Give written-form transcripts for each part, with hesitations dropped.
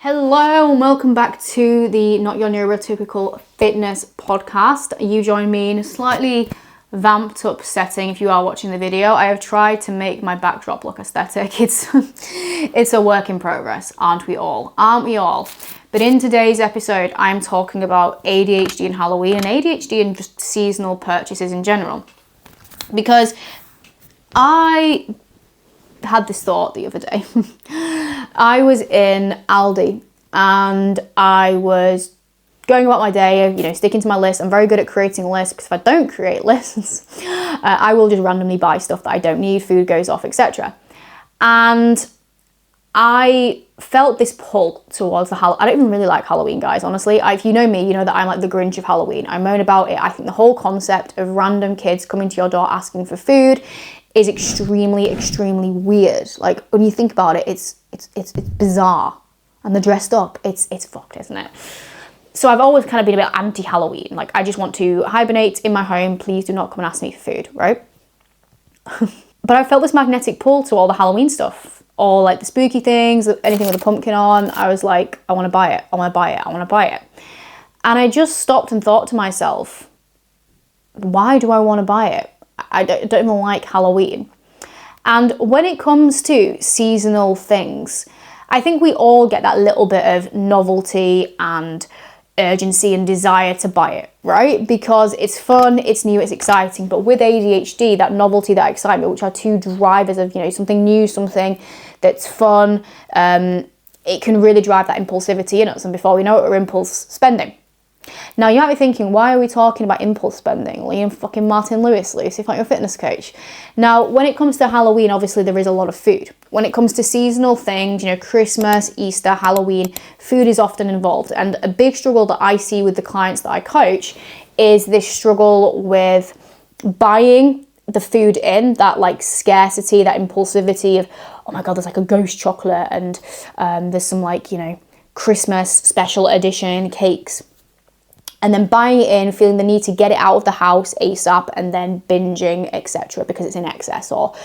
Hello and welcome back to the Not Your Neurotypical Fitness podcast. You join me in a slightly vamped up setting if you are watching the video. I have tried to make my backdrop look aesthetic. It's a work in progress, aren't we all? Aren't we all? But in today's episode, I'm talking about ADHD and Halloween and ADHD and just seasonal purchases in general. Because I had this thought the other day. I was in Aldi and I was going about my day, sticking to my list. I'm very good at creating lists because if I don't create lists, I will just randomly buy stuff that I don't need, food goes off, etc. And I felt this pull towards the Halloween. I don't even really like Halloween, guys, honestly. If you know me, you know that I'm like the Grinch of Halloween. I moan about it. I think the whole concept of random kids coming to your door asking for food is extremely, extremely weird. Like, when you think about it, it's bizarre. And they're dressed up. It's fucked, isn't it? So I've always kind of been a bit anti-Halloween. Like, I just want to hibernate in my home. Please do not come and ask me for food, right? But I felt this magnetic pull to all the Halloween stuff. All like the spooky things, anything with a pumpkin on. I was like, I want to buy it. I want to buy it. I want to buy it. And I just stopped and thought to myself, why do I want to buy it? I don't even like Halloween. And when it comes to seasonal things, I think we all get that little bit of novelty and urgency and desire to buy it, right? Because it's fun, it's new, it's exciting. But with ADHD, that novelty, that excitement, which are two drivers of, something new, something that's fun, it can really drive that impulsivity in us. And before we know it, we're impulse spending. Now, you might be thinking, why are we talking about impulse spending? Liam fucking Martin Lewis, Lucy, like your fitness coach. Now, when it comes to Halloween, obviously there is a lot of food. When it comes to seasonal things, Christmas, Easter, Halloween, food is often involved. And a big struggle that I see with the clients that I coach is this struggle with buying the food in, that like scarcity, that impulsivity of, oh my God, there's like a ghost chocolate and there's some like, Christmas special edition cakes. And then buying it in, feeling the need to get it out of the house ASAP and then binging, etc. because it's in excess, or,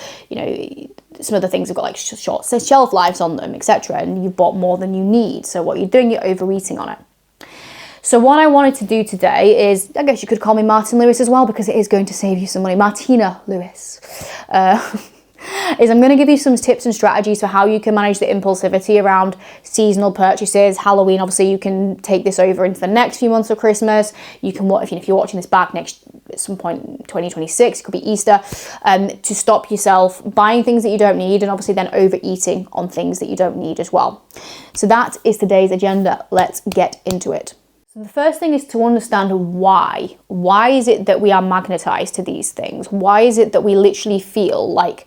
some of the things have got like short shelf lives on them, etc. and you've bought more than you need. So what you're doing, you're overeating on it. So what I wanted to do today is, I guess you could call me Martin Lewis as well, because it is going to save you some money. Martina Lewis. Is I'm going to give you some tips and strategies for how you can manage the impulsivity around seasonal purchases. Halloween, obviously, you can take this over into the next few months of Christmas. You can, if you're watching this back at some point in 2026, it could be Easter, to stop yourself buying things that you don't need, and obviously then overeating on things that you don't need as well. So that is today's agenda. Let's get into it. So the first thing is to understand why. Why is it that we are magnetized to these things? Why is it that we literally feel like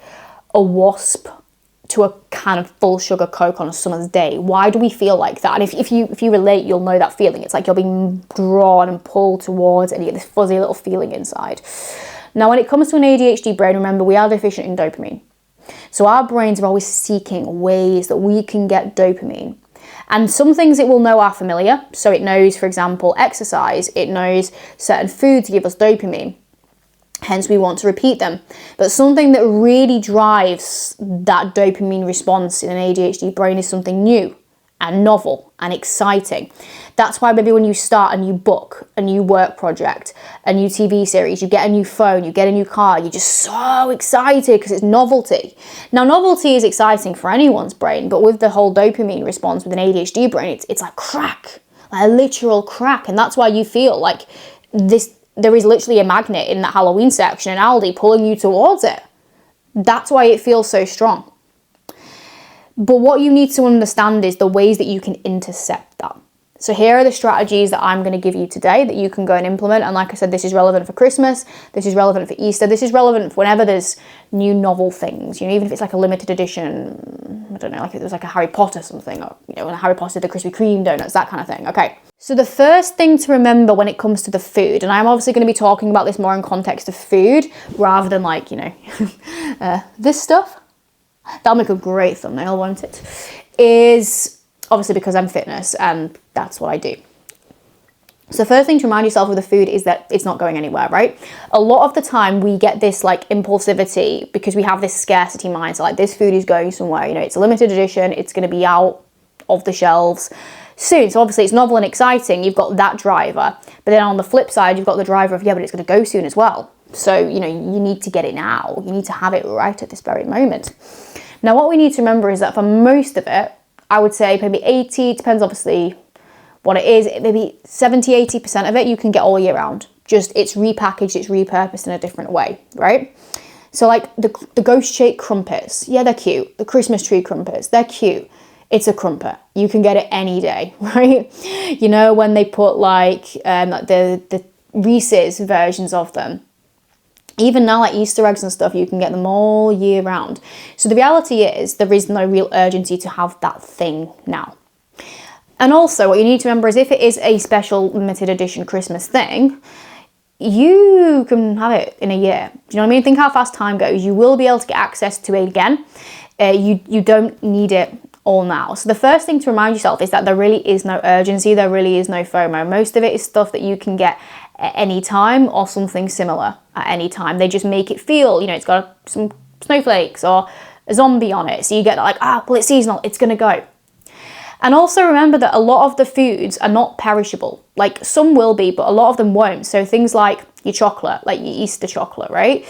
a wasp to a can of full sugar Coke on a summer's day? Why do we feel like that? And if you relate, you'll know that feeling. It's like you're being drawn and pulled towards, and you get this fuzzy little feeling inside. Now, when it comes to an ADHD brain, remember, we are deficient in dopamine. So our brains are always seeking ways that we can get dopamine. And some things it will know are familiar. So it knows, for example, exercise. It knows certain foods give us dopamine. Hence, we want to repeat them. But something that really drives that dopamine response in an ADHD brain is something new and novel and exciting. That's why maybe when you start a new book, a new work project, a new TV series, you get a new phone, you get a new car, you're just so excited because it's novelty. Now, novelty is exciting for anyone's brain, but with the whole dopamine response with an ADHD brain, it's like crack, like a literal crack. And that's why you feel like there is literally a magnet in that Halloween section in Aldi pulling you towards it. That's why it feels so strong. But what you need to understand is the ways that you can intercept that. So here are the strategies that I'm going to give you today that you can go and implement. And like I said, this is relevant for Christmas. This is relevant for Easter. This is relevant for whenever there's new novel things. Even if it's like a limited edition, I don't know, like if there's like a Harry Potter something, or, when Harry Potter did the Krispy Kreme donuts, that kind of thing. Okay. So the first thing to remember when it comes to the food, and I'm obviously going to be talking about this more in context of food rather than like, this stuff. That'll make a great thumbnail, won't it? Is obviously because I'm fitness and that's what I do. So first thing to remind yourself with the food is that it's not going anywhere, right? A lot of the time we get this like impulsivity because we have this scarcity mindset, like this food is going somewhere, it's a limited edition, it's going to be out off the shelves soon. So obviously it's novel and exciting. You've got that driver. But then on the flip side, you've got the driver of, yeah, but it's going to go soon as well. So, you need to get it now. You need to have it right at this very moment. Now, what we need to remember is that for most of it, I would say maybe 80, depends obviously what it is, maybe 70, 80% of it you can get all year round. Just it's repackaged, it's repurposed in a different way, right? So like the Ghost Shake crumpets, yeah, they're cute. The Christmas tree crumpets, they're cute. It's a crumpet. You can get it any day, right? When they put like the Reese's versions of them, even now, like Easter eggs and stuff, you can get them all year round. So the reality is there is no real urgency to have that thing now. And also what you need to remember is if it is a special limited edition Christmas thing, you can have it in a year. Do you know what I mean? Think how fast time goes. You will be able to get access to it again. You don't need it all now. So the first thing to remind yourself is that there really is no urgency. There really is no FOMO. Most of it is stuff that you can get at any time or something similar at any time. They just make it feel, it's got some snowflakes or a zombie on it. So you get like, well, it's seasonal, it's going to go. And also remember that a lot of the foods are not perishable. Like some will be, but a lot of them won't. So things like your chocolate, like your Easter chocolate, right?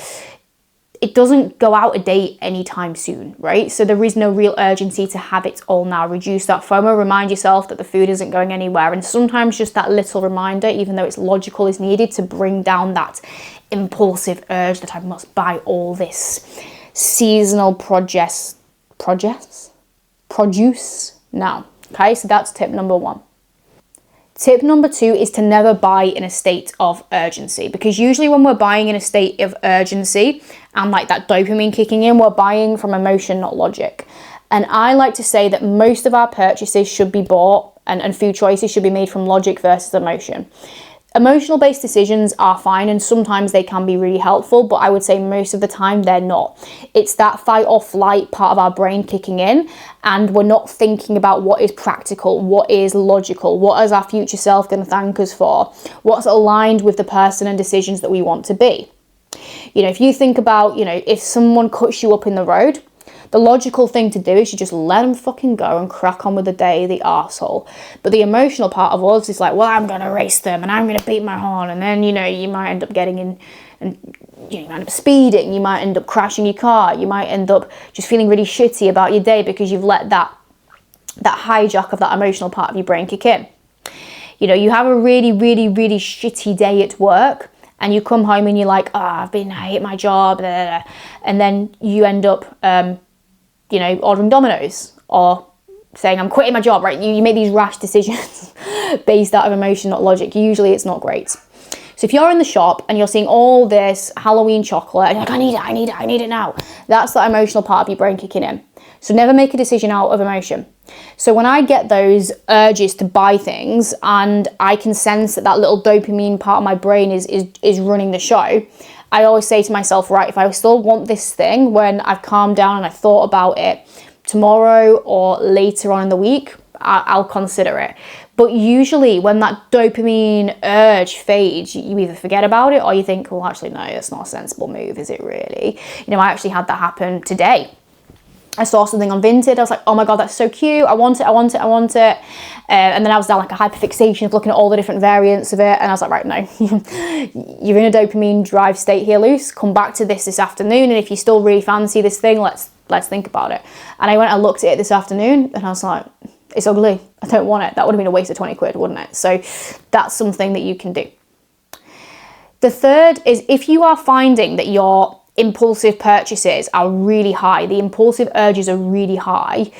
It doesn't go out of date anytime soon, right? So there is no real urgency to have it all now. Reduce that FOMO, remind yourself that the food isn't going anywhere. And sometimes just that little reminder, even though it's logical, is needed to bring down that impulsive urge that I must buy all this seasonal produce now. Okay, so that's tip number 1. Tip number 2 is to never buy in a state of urgency, because usually when we're buying in a state of urgency and like that dopamine kicking in, we're buying from emotion, not logic. And I like to say that most of our purchases should be bought and food choices should be made from logic versus emotion. Emotional based decisions are fine and sometimes they can be really helpful, but I would say most of the time they're not. It's that fight or flight part of our brain kicking in and we're not thinking about what is practical, what is logical, what is our future self going to thank us for, what's aligned with the person and decisions that we want to be. If you think about, if someone cuts you up in the road, the logical thing to do is you just let them fucking go and crack on with the day, the arsehole. But the emotional part of us is like, well, I'm going to race them and I'm going to beat my horn. And then, you might end up getting in and you might end up speeding. You might end up crashing your car. You might end up just feeling really shitty about your day because you've let that hijack of that emotional part of your brain kick in. You have a really, really, really shitty day at work and you come home and you're like, I hate my job. Blah, blah, blah. And then you end up ordering Domino's or saying I'm quitting my job, right? You make these rash decisions based out of emotion, not logic. Usually it's not great. So if you're in the shop and you're seeing all this Halloween chocolate and you're like, I need it now. That's that emotional part of your brain kicking in. So never make a decision out of emotion. So when I get those urges to buy things and I can sense that little dopamine part of my brain is running the show, I always say to myself, right, if I still want this thing when I've calmed down and I've thought about it tomorrow or later on in the week, I'll consider it. But usually when that dopamine urge fades, you either forget about it or you think, well, actually, no, that's not a sensible move, is it really? I actually had that happen today. I saw something on Vinted. I was like, oh my God, that's so cute. I want it. And then I was down like a hyperfixation of looking at all the different variants of it. And I was like, right, no, you're in a dopamine drive state here, Luce. Come back to this afternoon. And if you still really fancy this thing, let's think about it. And I went and looked at it this afternoon and I was like, it's ugly. I don't want it. That would have been a waste of 20 quid, wouldn't it? So that's something that you can do. The third is if you are finding that your impulsive purchases are really high, the impulsive urges are really high,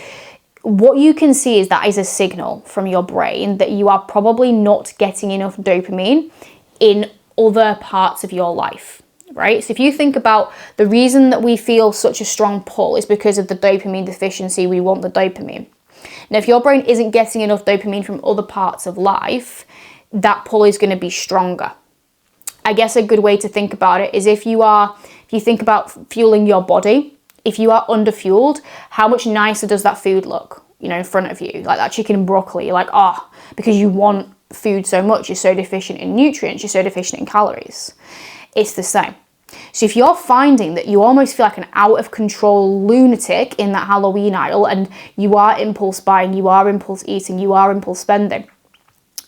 what you can see is that is a signal from your brain that you are probably not getting enough dopamine in other parts of your life, right? So if you think about the reason that we feel such a strong pull is because of the dopamine deficiency, we want the dopamine. Now, if your brain isn't getting enough dopamine from other parts of life, that pull is going to be stronger. I guess a good way to think about it is if you think about fueling your body, if you are underfueled, how much nicer does that food look, in front of you? Like that chicken and broccoli, you're like, because you want food so much, you're so deficient in nutrients, you're so deficient in calories. It's the same. So if you're finding that you almost feel like an out of control lunatic in that Halloween aisle, and you are impulse buying, you are impulse eating, you are impulse spending,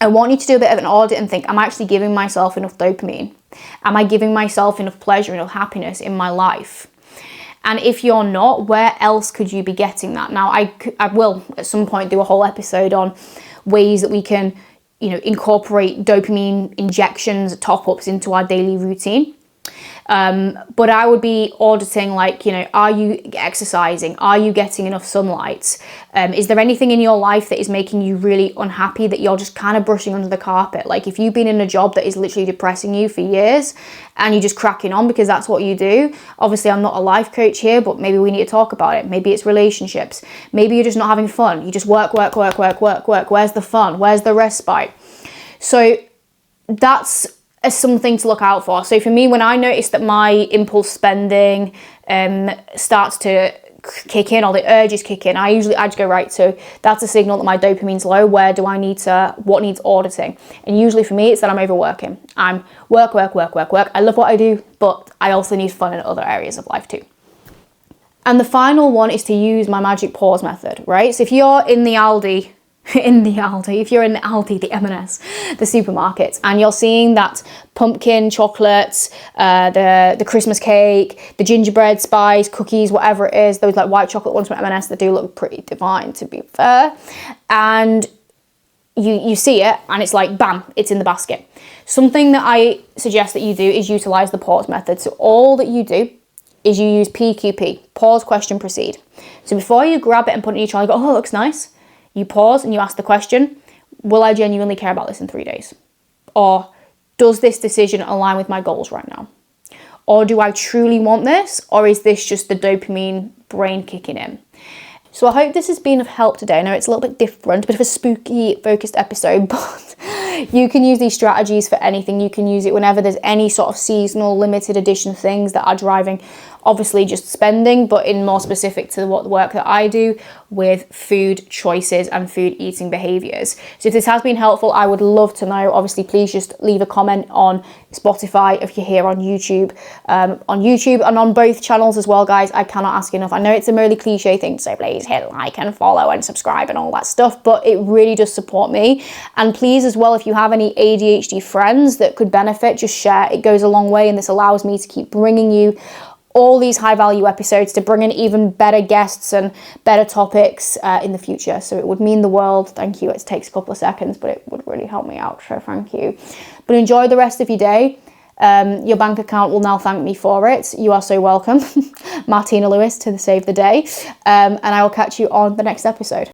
I want you to do a bit of an audit and think, am I actually giving myself enough dopamine? Am I giving myself enough pleasure, enough happiness in my life? And if you're not, where else could you be getting that? Now, I will at some point do a whole episode on ways that we can, incorporate dopamine injections, top-ups into our daily routine. But I would be auditing, are you exercising? Are you getting enough sunlight? Is there anything in your life that is making you really unhappy that you're just kind of brushing under the carpet? Like if you've been in a job that is literally depressing you for years and you're just cracking on because that's what you do. Obviously, I'm not a life coach here, but maybe we need to talk about it. Maybe it's relationships. Maybe you're just not having fun. You just work. Where's the fun? Where's the respite? So that's something to look out for. So for me, when I notice that my impulse spending starts to kick in, or the urges kick in, I just go, right, so that's a signal that my dopamine's low. What needs auditing? And usually for me, it's that I'm overworking. I'm work. I love what I do, but I also need fun in other areas of life too. And the final one is to use my magic pause method, right? So if you're in the Aldi, if you're in the Aldi, the M&S, the supermarket, and you're seeing that pumpkin chocolates, the Christmas cake, the gingerbread spice, cookies, whatever it is, those like white chocolate ones from M&S that do look pretty divine, to be fair, and you see it and it's like, bam, it's in the basket. Something that I suggest that you do is utilize the pause method. So all that you do is you use PQP, pause, question, proceed. So before you grab it and put it in your trolley, you go, oh, it looks nice. You pause and you ask the question, will I genuinely care about this in 3 days? Or does this decision align with my goals right now? Or do I truly want this? Or is this just the dopamine brain kicking in? So I hope this has been of help today. I know it's a little bit different, a bit of a spooky focused episode, but you can use these strategies for anything. You can use it whenever there's any sort of seasonal limited edition things that are driving, obviously just spending, but in more specific to what the work that I do with food choices and food eating behaviors. So if this has been helpful, I would love to know. Obviously, please just leave a comment on Spotify if you're here on YouTube. And on both channels as well, guys. I cannot ask enough. I know it's a really cliche thing to say, please hit like and follow and subscribe and all that stuff, but it really does support me. And please as well, if you have any ADHD friends that could benefit, just share. It goes a long way, and this allows me to keep bringing you all these high value episodes, to bring in even better guests and better topics in the future. So it would mean the world. Thank you. It takes a couple of seconds, but it would really help me out. So thank you. But enjoy the rest of your day. Your bank account will now thank me for it. You are so welcome. Martina Lewis to save the day. And I will catch you on the next episode.